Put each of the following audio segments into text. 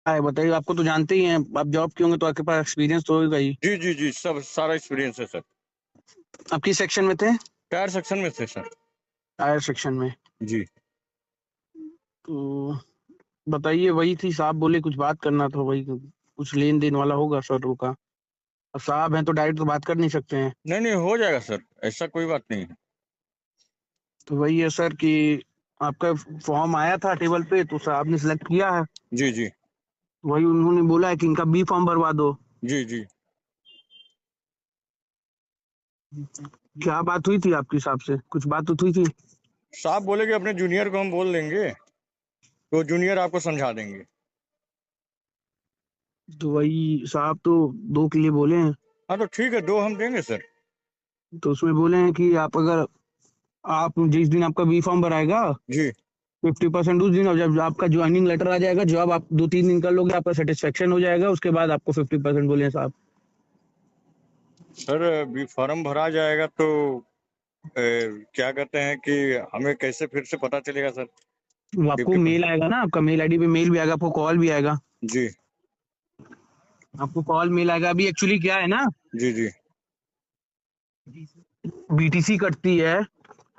है बताइए, आपको तो जानते ही हैं, आप जॉब किए होंगे तो आपके पास एक्सपीरियंस तो होगा ही। जी, जी, जी, सब सारा एक्सपीरियंस है सर। आप किस सेक्शन में थे? टायर सेक्शन में थे सर। टायर सेक्शन में। जी। तो बताइए, वही थी, साहब बोले कुछ बात करना, तो वही कुछ लेन देन वाला होगा सर का। अब साहब हैं तो डायरेक्ट तो बात कर नहीं सकते हैं। नहीं, नहीं, हो जाएगा सर, ऐसा कोई बात नहीं है। तो वही है सर कि आपका फॉर्म आया था टेबल पे, तो साहब ने सिलेक्ट किया है। जी, जी। वही उन्होंने बोला है कि इनका बी फॉर्म भरवा दो। जी, जी। क्या बात हुई थी आपके हिसाब से, कुछ बात हुई थी? साहब बोले कि अपने जूनियर को हम बोल देंगे, तो जूनियर आपको समझा देंगे। तो वही साहब तो 2 के लिए बोले हैं। हाँ, तो ठीक है, 2 हम देंगे सर। तो उसमें बोले हैं कि आप जिस दिन आपका बी फॉर्म भराएगा जी। 50% उस दिन, और जब आपका ज्वाइनिंग लेटर आ जाएगा, जॉब आप 2-3 दिन कर लोगे, आपका सेटिस्फेक्शन हो जाएगा, उसके बाद आपको 50% बोले हैं साहब। सर बी फॉर्म भरा जाएगा तो क्या कहते हैं कि हमें कैसे फिर से पता चलेगा सर? वो आपको 50 मेल आएगा ना, आपका मेल आईडी पे मेल भी आएगा, आपको कॉल भी आएगा। जी। आपको कॉल मेल आएगा। अभी एक्चुअली क्या है ना, जी, जी। बीटीसी कटती है।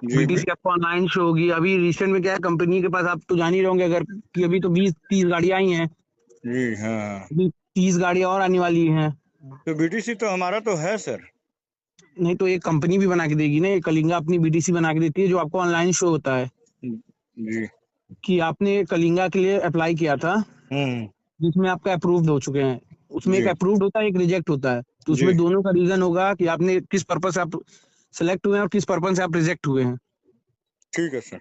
जी, बीटीसी आपको ऑनलाइन शो होगी। अभी रिसेंट में क्या है, कंपनी के पास आप तो जान ही रहोगे, अगर कि अभी तो 20-30 गाड़ियां आई हैं। जी, हाँ, हाँ। अभी 30 गाड़ियां और आने वाली हैं। तो बीटीसी तो हमारा तो है सर। नहीं तो एक कंपनी भी बना के देगी ना, ये कलिंगा अपनी बीटीसी बना के देती है, जो आपको ऑनलाइन शो होता है जी। कि आपने कलिंगा के लिए अप्लाई किया था, हुँ, जिसमें आपका अप्रूव्ड हो चुके हैं। उसमें एक जी, अप्रूव्ड होता है, एक रिजेक्ट होता है, तो जी। उसमें दोनों का रीजन होगा कि आपने किस पर्पज से आप सेलेक्ट हुए हैं और किस पर्पज से आप रिजेक्ट हुए हैं। ठीक है सर।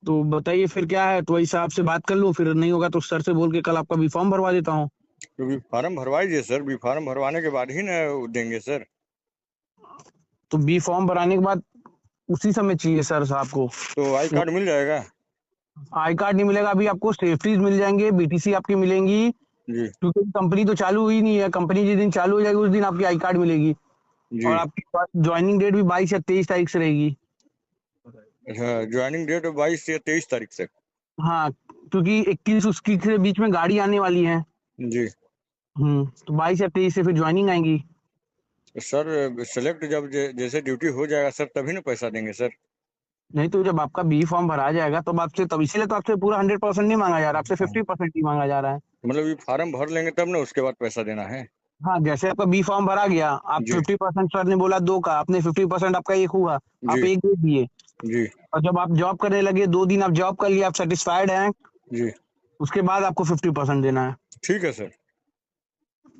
तो बताइए फिर क्या है, तो हिसाब से बात कर लूं, फिर नहीं होगा तो सर से बोल के कल आपका बी फॉर्म भरवा देता हूँ। तो बी फॉर्म भरवाइए सर, बी फॉर्म भरवाने के बाद ही ना देंगे सर। तो बी फॉर्म भराने के बाद उसी समय चाहिए सर साहब को। तो आई कार्ड मिल जाएगा? आई कार्ड नहीं मिलेगा, अभी आपको सेफ्टीज मिल जाएंगे, बीटीसी आपकी मिलेंगी, जी, क्योंकि कंपनी तो चालू हुई नहीं है। कंपनी जिस दिन चालू हो जाएगी उस दिन आपकी आई कार्ड मिलेगी। और जी। आपके पास ज्वाइनिंग डेट भी 22 या 23 तारीख से रहेगी। अच्छा, जॉइनिंग डेट 22 या 23 तारीख तक। हाँ, क्योंकि 21 उसकी के बीच में गाड़ी आने वाली है। जी। तो 22 या 23 से फिर ज्वाइनिंग आएंगी। तो सर सेलेक्ट जब जैसे ड्यूटी हो जाएगा सर, तभी ना पैसा देंगे सर। नहीं तो जब आपका बी फॉर्म भरा जाएगा तब आपसे, तब इसीलिए तो आपसे पूरा 100% नहीं मांगा जा रहा, आपसे हाँ, 50% ही मांगा जा रहा है। मतलब ये फॉर्म भर लेंगे तब ना उसके बाद पैसा देना है? हाँ, जैसे आपका बी फॉर्म भरा गया, आप जी, 50% सर ने बोला 2 का, आपने 50% आपका 1 हुआ, आप जी, 1 दे दिए। जी, और जब आप जॉब करने लगे, 2 दिन आप जॉब कर लिए, आप सेटिस्फाइड हैं, जी। उसके बाद आपको 50% देना है। ठीक है सर।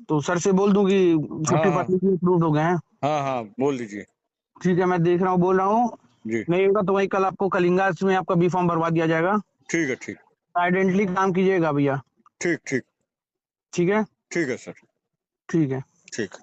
तो सर से बोल दूं कि हाँ, हाँ। 50% अप्रूव्ड हो गए हैं। हाँ, हाँ, बोल दीजिए। ठीक है, मैं देख रहा हूँ, बोल रहा हूँ। जी, नहीं होगा तो वही कल आपको कलिंगा में आपका बी फॉर्म भरवा दिया जाएगा। ठीक है, ठीक। आइडेंटिटी काम कीजिएगा भैया। ठीक, ठीक। ठीक है। ठीक है सर। ठीक है। ठीक।